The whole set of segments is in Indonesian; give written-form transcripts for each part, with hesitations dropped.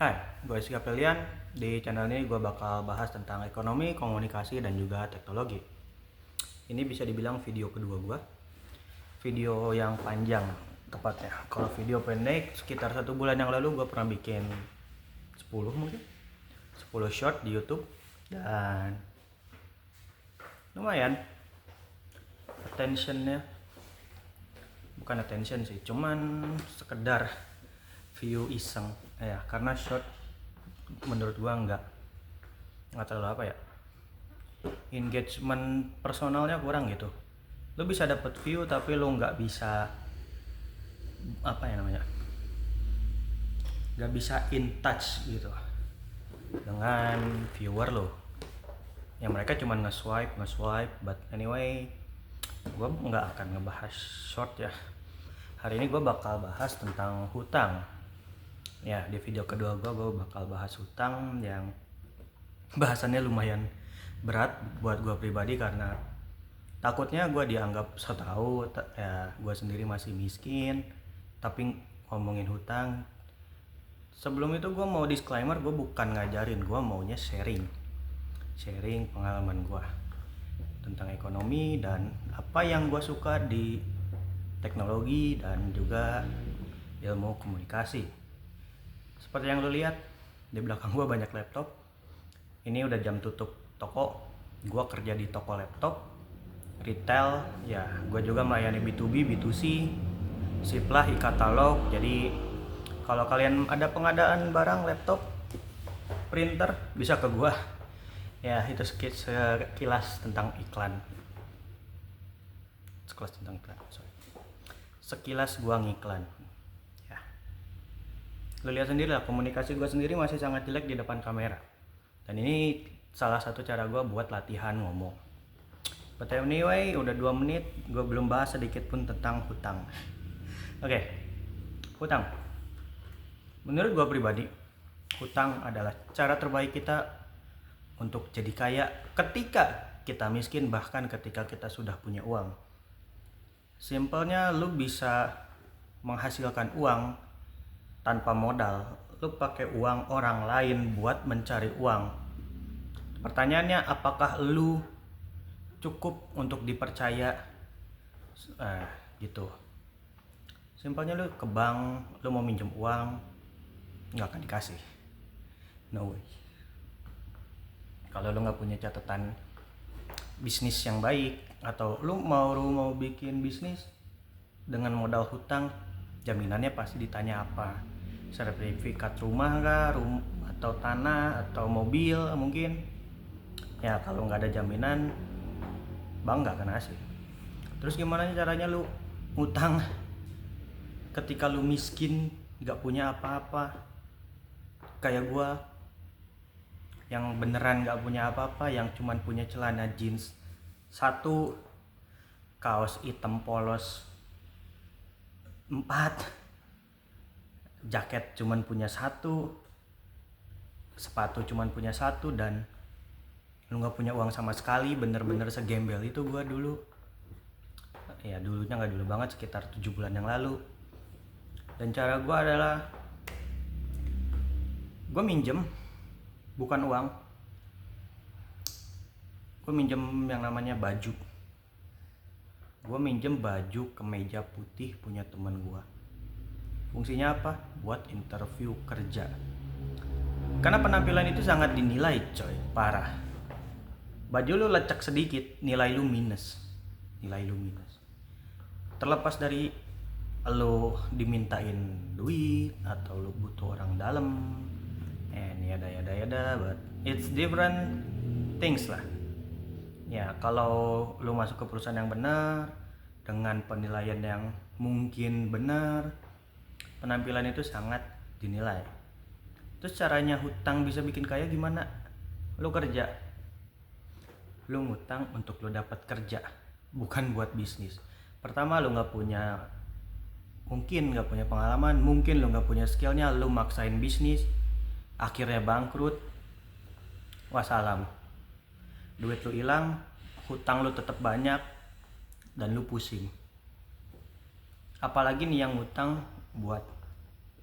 Hai, gue Rizky Apelian. Di channel ini gue bakal bahas tentang ekonomi, komunikasi, dan juga teknologi. Ini bisa dibilang video kedua gue. Video yang panjang tepatnya. Kalau video pendek sekitar 1 bulan yang lalu gue pernah bikin 10 mungkin 10 short di YouTube. Dan lumayan attentionnya, bukan attention sih, cuman sekedar view iseng ya, karena short menurut gua nggak terlalu apa ya, engagement personalnya kurang gitu. Lu bisa dapet view tapi lu nggak bisa apa ya namanya, nggak bisa in touch gitu dengan viewer lo, yang mereka cuma nge-swipe, but anyway gue nggak akan ngebahas short ya. Hari ini gue bakal bahas tentang hutang ya. Di video kedua gue bakal bahas hutang yang bahasannya lumayan berat buat gue pribadi, karena takutnya gue dianggap so tau ya. Gue sendiri masih miskin tapi ngomongin hutang. Sebelum itu gue mau disclaimer, gue bukan ngajarin, gue maunya sharing pengalaman gue tentang ekonomi dan apa yang gue suka di teknologi dan juga ilmu komunikasi. Seperti yang lo lihat di belakang gue banyak laptop. Ini udah jam tutup toko. Gue kerja di toko laptop retail ya. Gue juga melayani B2B, B2C, siplah, e-katalog. Jadi kalau kalian ada pengadaan barang laptop, printer, bisa ke gue ya. Itu sekilas tentang iklan. Sekilas gua ngiklan ya. Lo lihat sendiri lah, komunikasi gua sendiri masih sangat jelek di depan kamera, dan ini salah satu cara gua buat latihan ngomong. But anyway, udah 2 menit gua belum bahas sedikit pun tentang hutang. Oke, hutang. Menurut gua pribadi, hutang adalah cara terbaik kita untuk jadi kaya ketika kita miskin, bahkan ketika kita sudah punya uang. Simpelnya, lu bisa menghasilkan uang tanpa modal. Lu pakai uang orang lain buat mencari uang. Pertanyaannya, apakah lu cukup untuk dipercaya? Gitu. Simpelnya, lu ke bank, lu mau minjem uang, nggak akan dikasih. No way. Kalau lu nggak punya catatan bisnis yang baik, atau lu mau bikin bisnis dengan modal hutang, jaminannya pasti ditanya apa? Sertifikat rumah kah, atau tanah, atau mobil mungkin ya. Kalau nggak ada jaminan, bank nggak akan ngasih. Terus gimana caranya lu hutang ketika lu miskin, nggak punya apa-apa? Kayak gua yang beneran nggak punya apa-apa, yang cuman punya celana jeans 1, kaos hitam polos 4, jaket cuman punya 1, sepatu cuman punya 1, dan lu nggak punya uang sama sekali. Bener-bener segembel itu gua dulu ya. Dulunya nggak dulu banget, sekitar 7 bulan yang lalu. Dan cara gua adalah gua minjem, bukan uang. Gue minjem yang namanya baju. Gue minjem baju kemeja putih punya temen gue. Fungsinya apa? Buat interview kerja. Karena penampilan itu sangat dinilai coy, parah. Baju lu lecek sedikit, nilai lu minus. Terlepas dari lu dimintain duit atau lu butuh orang dalam, and yada, but it's different things lah. Ya, kalau lu masuk ke perusahaan yang benar, dengan penilaian yang mungkin benar, penampilan itu sangat dinilai. Terus caranya hutang bisa bikin kaya gimana? Lu kerja, lu ngutang untuk lu dapat kerja, bukan buat bisnis. Pertama, lu mungkin nggak punya pengalaman, mungkin lu nggak punya skillnya, lu maksain bisnis, akhirnya bangkrut, wassalam. Duit lu hilang, hutang lu tetap banyak, dan lu pusing. Apalagi nih yang hutang buat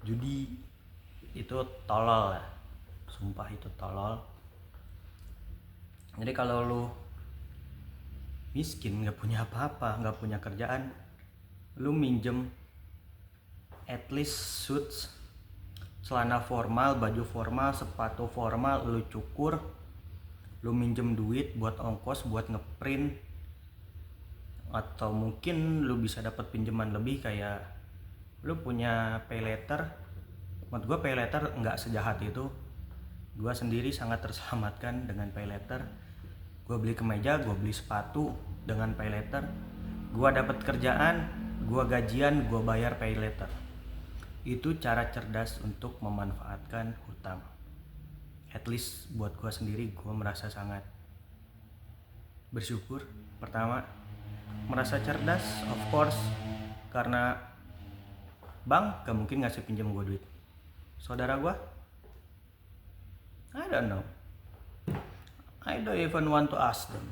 judi, itu tolol lah, sumpah itu tolol. Jadi kalau lu miskin, nggak punya apa-apa, nggak punya kerjaan, lu minjem at least suits, celana formal, baju formal, sepatu formal, lu cukur, lu minjem duit buat ongkos, buat ngeprint, atau mungkin lu bisa dapat pinjaman lebih kayak lu punya pay letter. Menurut gue pay letter nggak sejahat itu. Gue sendiri sangat terselamatkan dengan pay letter. Gue beli kemeja, gue beli sepatu dengan pay letter. Gue dapat kerjaan, gue gajian, gue bayar pay letter. Itu cara cerdas untuk memanfaatkan hutang. At least buat gue sendiri, gue merasa sangat bersyukur. Pertama, merasa cerdas, of course, karena bank gak mungkin ngasih pinjam gue duit. Saudara gue, I don't know, I don't even want to ask them.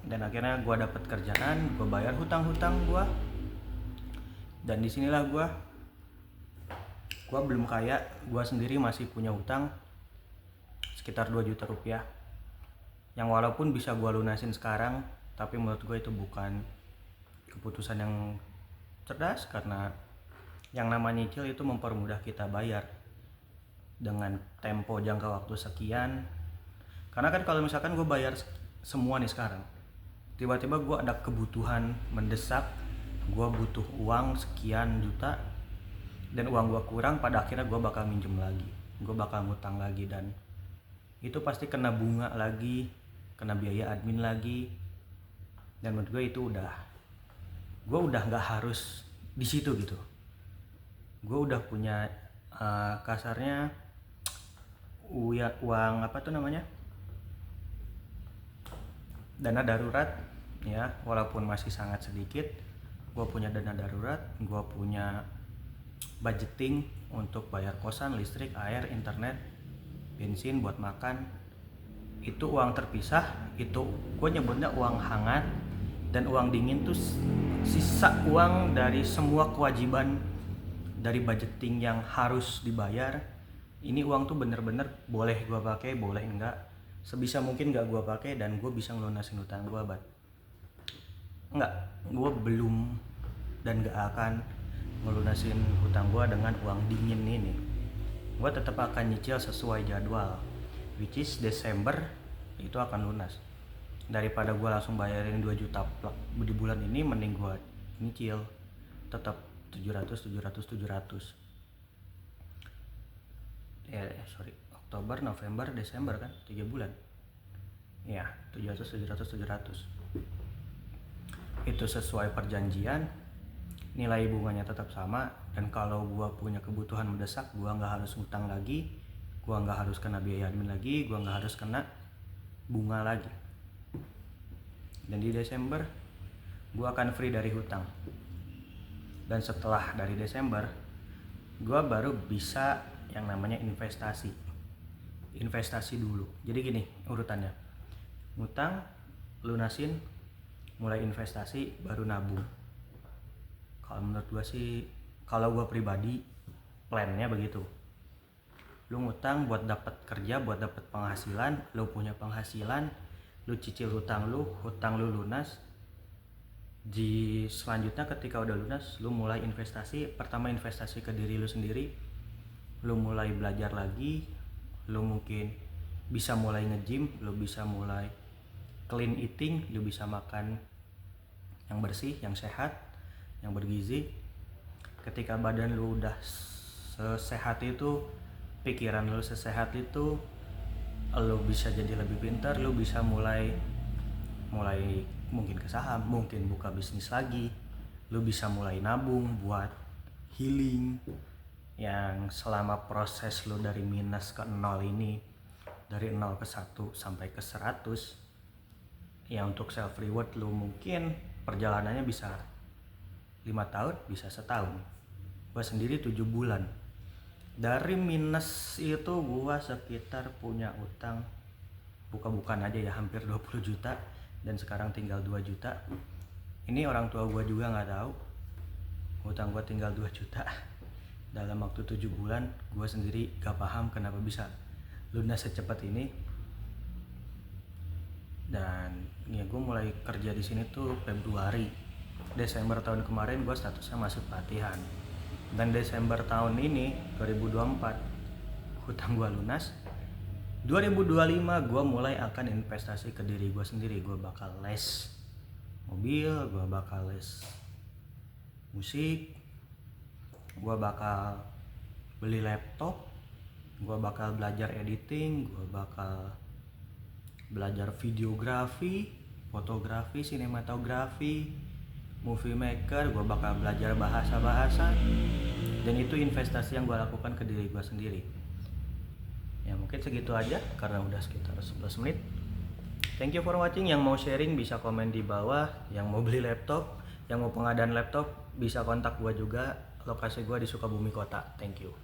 Dan akhirnya gue dapet kerjaan, gue bayar hutang-hutang gue, dan disinilah gue belum kaya. Gue sendiri masih punya hutang sekitar 2 juta rupiah, yang walaupun bisa gue lunasin sekarang, tapi menurut gue itu bukan keputusan yang cerdas, karena yang namanya nyicil itu mempermudah kita bayar dengan tempo jangka waktu sekian. Karena kan kalau misalkan gue bayar semua nih sekarang, tiba-tiba gue ada kebutuhan mendesak, gue butuh uang sekian juta, dan uang gue kurang, pada akhirnya gue bakal minjem lagi, gue bakal ngutang lagi, dan itu pasti kena bunga lagi, kena biaya admin lagi. Dan menurut gue itu gue udah nggak harus di situ gitu. Gue udah punya kasarnya uang apa tuh namanya, dana darurat ya, walaupun masih sangat sedikit. Gue punya dana darurat, gue punya budgeting untuk bayar kosan, listrik, air, internet, bensin, buat makan. Itu uang terpisah, itu gue nyebutnya uang hangat. Dan uang dingin tuh sisa uang dari semua kewajiban, dari budgeting yang harus dibayar. Ini uang tuh bener-bener boleh gue pakai, boleh enggak, sebisa mungkin gak gue pakai, dan gue bisa ngelunasin hutang gue. Enggak, gue belum dan gak akan ngelunasin hutang gue dengan uang dingin ini. Gue tetap akan nyicil sesuai jadwal, which is Desember itu akan lunas. Daripada gue langsung bayarin 2 juta di bulan ini, mending gue nyicil tetap 700. Oktober, November, Desember kan 3 bulan ya, 700. Itu sesuai perjanjian, nilai bunganya tetap sama. Dan kalau gua punya kebutuhan mendesak, gua nggak harus ngutang lagi, gua nggak harus kena biaya admin lagi, gua nggak harus kena bunga lagi. Dan di Desember gua akan free dari hutang. Dan setelah dari Desember, gua baru bisa yang namanya investasi dulu. Jadi gini urutannya: ngutang, lunasin, mulai investasi, baru nabung. Kalau menurut gue sih, kalau gue pribadi plannya begitu. Lu ngutang buat dapat kerja, buat dapat penghasilan, lu punya penghasilan, lu cicil hutang lu lunas. Di selanjutnya ketika udah lunas, lu mulai investasi. Pertama investasi ke diri lu sendiri, lu mulai belajar lagi, lu mungkin bisa mulai nge-gym, lu bisa mulai clean eating, lu bisa makan yang bersih, yang sehat, yang bergizi. Ketika badan lu udah sesehat itu, pikiran lu sesehat itu, lu bisa jadi lebih pintar, lu bisa mulai mungkin ke saham, mungkin buka bisnis lagi, lu bisa mulai nabung buat healing. Yang selama proses lu dari minus ke 0 ini, dari 0 ke 1 sampai ke 100, ya untuk self reward lu mungkin perjalanannya bisa 5 tahun, bisa setahun. Gue sendiri 7 bulan. Dari minus itu gue sekitar punya utang, buka-bukaan aja ya, hampir 20 juta. Dan sekarang tinggal 2 juta. Ini orang tua gue juga gak tahu, utang gue tinggal 2 juta. dalam waktu 7 bulan. Gue sendiri gak paham kenapa bisa lunas secepat ini. Dan ya gue mulai kerja di sini tuh Februari. Desember tahun kemarin gue statusnya masih pelatihan, dan Desember tahun ini 2024 hutang gue lunas. 2025 gue mulai akan investasi ke diri gue sendiri. Gue bakal les mobil, gue bakal les musik, gue bakal beli laptop, gue bakal belajar editing, gue bakal belajar videografi, fotografi, sinematografi, movie maker, gue bakal belajar bahasa-bahasa. Dan itu investasi yang gue lakukan ke diri gue sendiri. Ya mungkin segitu aja karena udah sekitar 11 menit. Thank you for watching. Yang mau sharing bisa komen di bawah. Yang mau beli laptop, yang mau pengadaan laptop bisa kontak gue juga. Lokasi gue di Sukabumi Kota. Thank you.